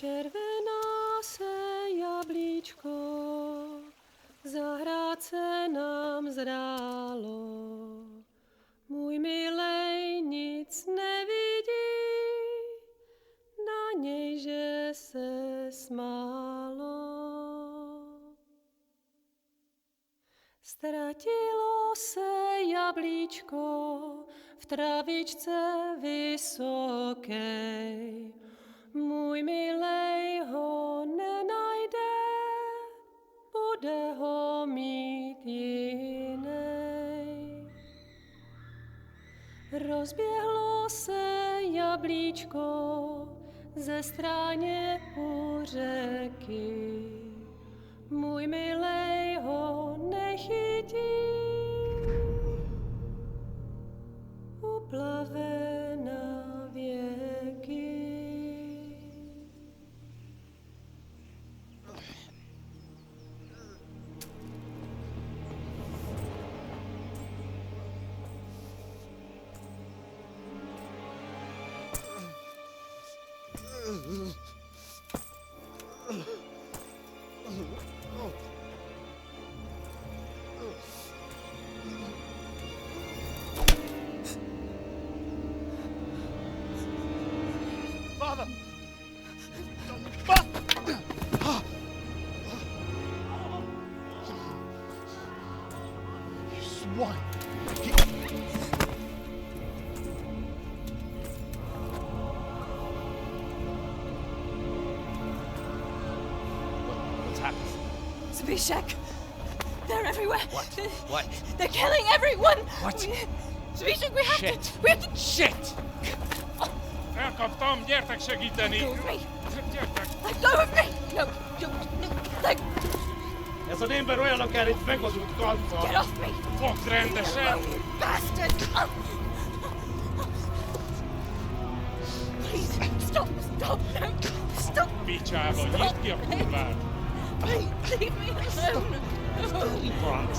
Červená se jablíčko, zahrát se nám zdálo. Můj milej nic nevidí, na něj, že se smálo. Ztratilo se jablíčko v travičce vysokej. Můj milej ho nenajde, bude ho mít jinej. Rozběhlo se jablíčko ze stráně u řeky. Můj milej ho nechytí, uplave na věky. Father! You swine! What's happened? Zbyszek! They're everywhere! What? They're killing everyone! What? Zbyszek, we have Shit. to... Shit! Elkaptam, gyertek segíteni! Go with me! Gyertek! Let go of me! No, let... Ez az ember olyan akár egy megazult Get kanccal! off me! Fogd rendesen! You bastard! Please, stop! No! Stop! Picsába, nyisd ki a kurvát! Please, leave me alone! Franc!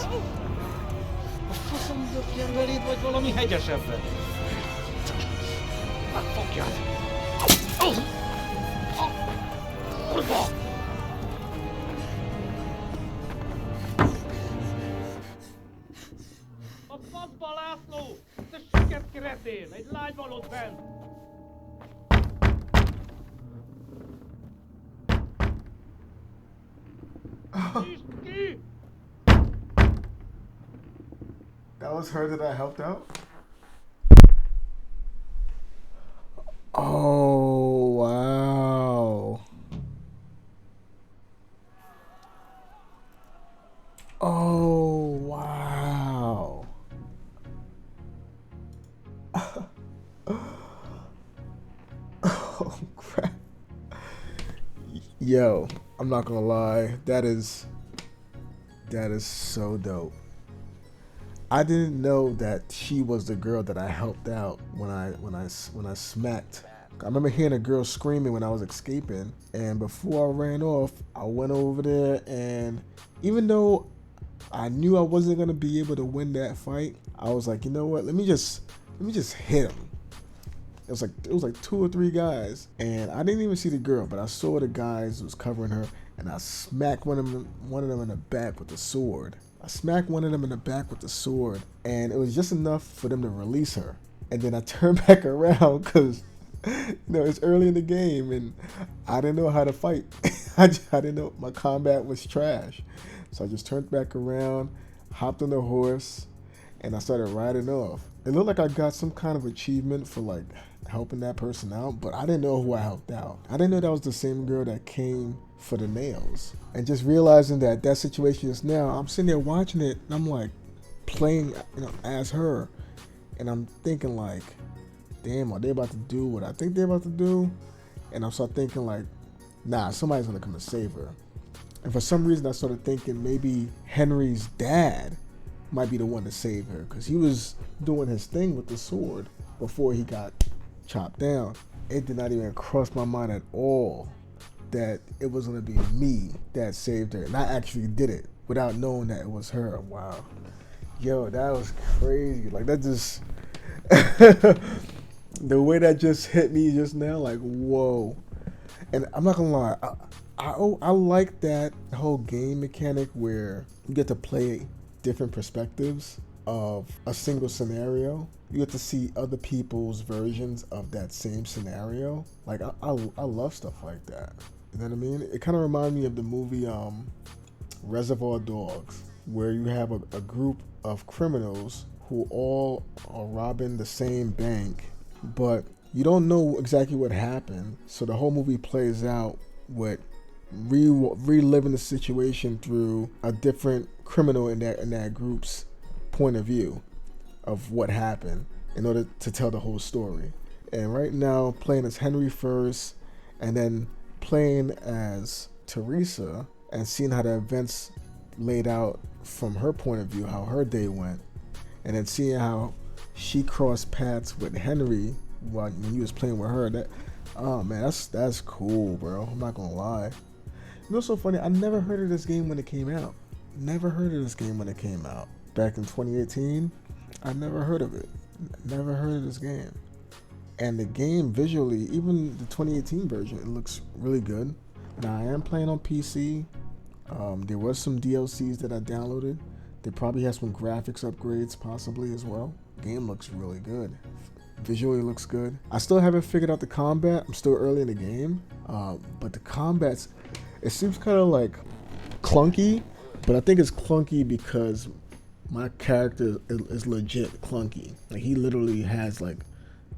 A faszom döpjen beléd, vagy valami hegyesebbet? Megfogjad! Kurva! A faszba, László! Te süket kretén! Egy lány van ott bent! Nyisd ki! That was her that I helped out? Oh, wow. Oh, wow. Oh, crap. Yo, I'm not gonna lie. That is so dope. I didn't know that she was the girl that I helped out when I smacked. I remember hearing a girl screaming when I was escaping, and before I ran off, I went over there, and even though I knew I wasn't gonna be able to win that fight, I was like, you know what? Let me just hit him. It was like 2 or 3 guys, and I didn't even see the girl, but I saw the guys who was covering her, and I smacked one of them in the back with the sword. And it was just enough for them to release her. And then I turned back around because, you know, it's early in the game and I didn't know how to fight. I didn't know, my combat was trash. So I just turned back around, hopped on the horse, and I started riding off. It looked like I got some kind of achievement for like helping that person out, but I didn't know who I helped out. I didn't know that was the same girl that came for the nails. And just realizing that situation is now, I'm sitting there watching it and I'm like playing, you know, as her. And I'm thinking like, damn, are they about to do what I think they're about to do? And I started thinking like, nah, somebody's gonna come and save her. And for some reason I started thinking maybe Henry's dad might be the one to save her, because he was doing his thing with the sword before he got chopped down. It did not even cross my mind at all that it was gonna be me that saved her, and I actually did it without knowing that it was her. Wow, yo, that was crazy. Like that just the way that just hit me just now, like whoa. And I'm not gonna lie, I like that whole game mechanic where you get to play different perspectives of a single scenario. You get to see other people's versions of that same scenario. Like I love stuff like that. You know what I mean? It kind of reminds me of the movie Reservoir Dogs, where you have a group of criminals who all are robbing the same bank, but you don't know exactly what happened. So the whole movie plays out with reliving the situation through a different criminal in that group's point of view of what happened in order to tell the whole story. And right now, playing as Henry first, and then playing as Teresa, and seeing how the events laid out from her point of view, how her day went, and then seeing how she crossed paths with Henry when you was playing with her. That, oh man, that's cool, bro. I'm not gonna lie. You know what's so funny? I never heard of this game when it came out. Never heard of this game when it came out. Back in 2018, I never heard of it. Never heard of this game. And the game visually, even the 2018 version, it looks really good. Now I am playing on PC. There was some DLCs that I downloaded. They probably have some graphics upgrades possibly as well. Game looks really good. Visually looks good. I still haven't figured out the combat. I'm still early in the game. But the combats, it seems kind of like clunky, but I think it's clunky because my character is legit clunky. Like he literally has like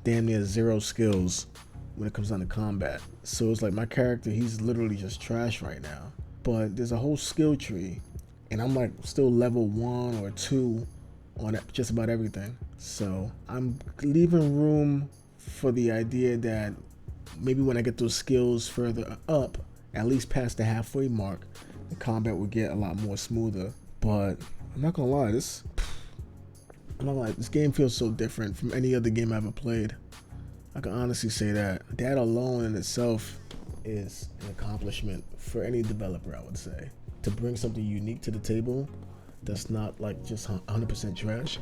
damn near zero skills when it comes down to combat. So it's like my character, he's literally just trash right now. But there's a whole skill tree, and I'm like still level 1 or 2 on just about everything. So I'm leaving room for the idea that maybe when I get those skills further up, at least past the halfway mark, the combat will get a lot more smoother. But I'm not gonna lie, this game feels so different from any other game I ever played. I can honestly say that. That alone in itself is an accomplishment for any developer, I would say. To bring something unique to the table that's not like just 100% trash.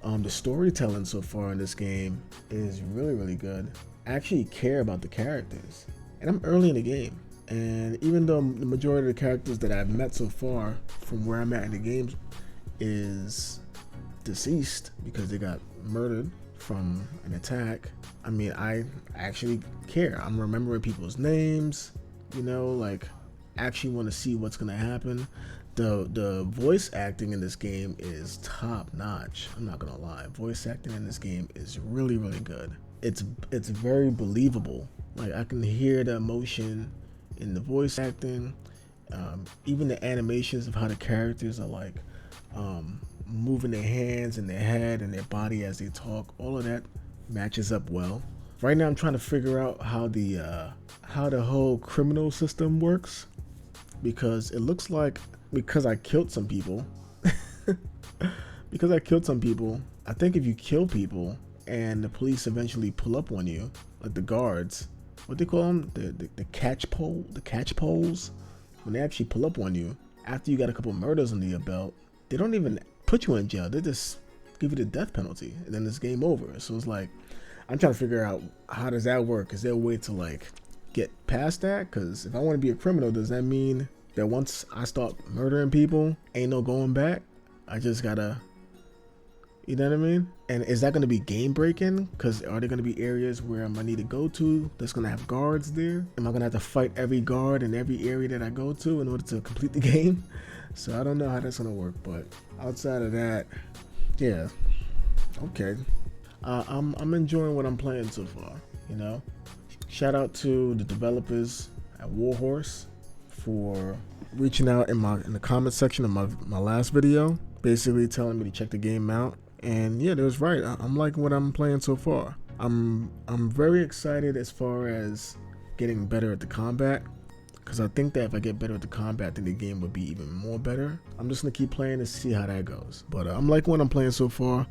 The storytelling so far in this game is really, really good. I actually care about the characters. And I'm early in the game. And even though the majority of the characters that I've met so far from where I'm at in the game is deceased because they got murdered from an attack, I mean, I actually care. I'm remembering people's names, you know, like actually want to see what's going to happen. The voice acting in this game is top notch. I'm not going to lie. Voice acting in this game is really, really good. It's very believable. Like I can hear the emotion in the voice acting, even the animations of how the characters are like moving their hands and their head and their body as they talk. All of that matches up well. Right now I'm trying to figure out how the whole criminal system works, because it looks like because I killed some people I think if you kill people and the police eventually pull up on you, like the guards, what they call them, the catch poles, when they actually pull up on you after you got a couple murders under your belt, they don't even put you in jail. They just give you the death penalty and then it's game over. So it's like, I'm trying to figure out how does that work? Is there a way to like get past that? Because if I want to be a criminal, does that mean that once I start murdering people, ain't no going back? I just gotta, you know what I mean? And is that going to be game breaking? Because are there going to be areas where I'm going to need to go to that's going to have guards there? Am I going to have to fight every guard in every area that I go to in order to complete the game? So I don't know how that's going to work. But outside of that, yeah, okay. I'm enjoying what I'm playing so far, you know? Shout out to the developers at Warhorse for reaching out in the comment section of my last video, basically telling me to check the game out. And yeah, they was right. I'm liking what I'm playing so far. I'm very excited as far as getting better at the combat, because I think that if I get better at the combat, then the game would be even more better. I'm just gonna keep playing and see how that goes. But I'm liking what I'm playing so far.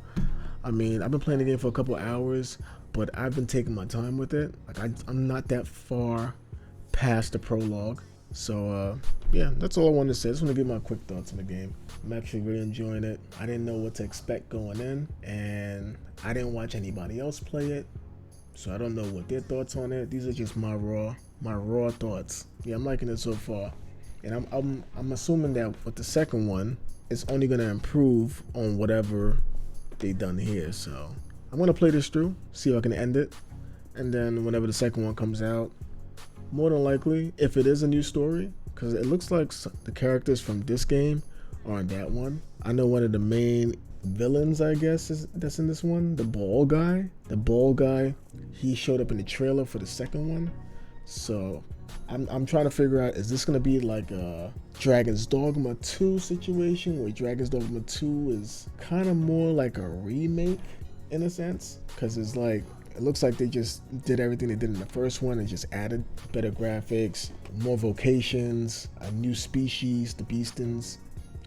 I mean, I've been playing the game for a couple hours, but I've been taking my time with it. Like I'm not that far past the prologue. So yeah, that's all I wanted to say. I just want to give my quick thoughts on the game. I'm actually really enjoying it. I didn't know what to expect going in, and I didn't watch anybody else play it. So I don't know what their thoughts on it. These are just my raw thoughts. Yeah, I'm liking it so far. And I'm assuming that with the second one, it's only gonna improve on whatever they done here. So I'm gonna play this through, see if I can end it, and then whenever the second one comes out, more than likely, if it is a new story, because it looks like the characters from this game are in that one. I know one of the main villains, I guess, that's in this one, the bald guy. The bald guy, he showed up in the trailer for the second one. So I'm trying to figure out, is this gonna be like a Dragon's Dogma 2 situation, where Dragon's Dogma 2 is kind of more like a remake in a sense, because it's like, it looks like they just did everything they did in the first one and just added better graphics, more vocations, a new species, the Beastins,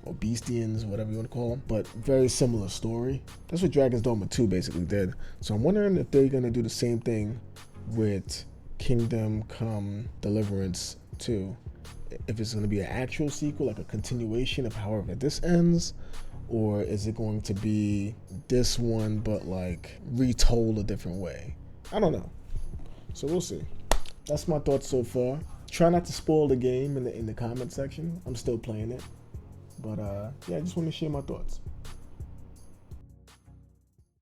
or Beastians, whatever you want to call them, but very similar story. That's what Dragon's Dogma 2 basically did. So I'm wondering if they're going to do the same thing with Kingdom Come Deliverance 2. If it's going to be an actual sequel, like a continuation of however this ends, or is it going to be this one but like retold a different way? I don't know. So we'll see. That's my thoughts so far. Try not to spoil the game in the comment section. I'm still playing it. But yeah, I just want to share my thoughts.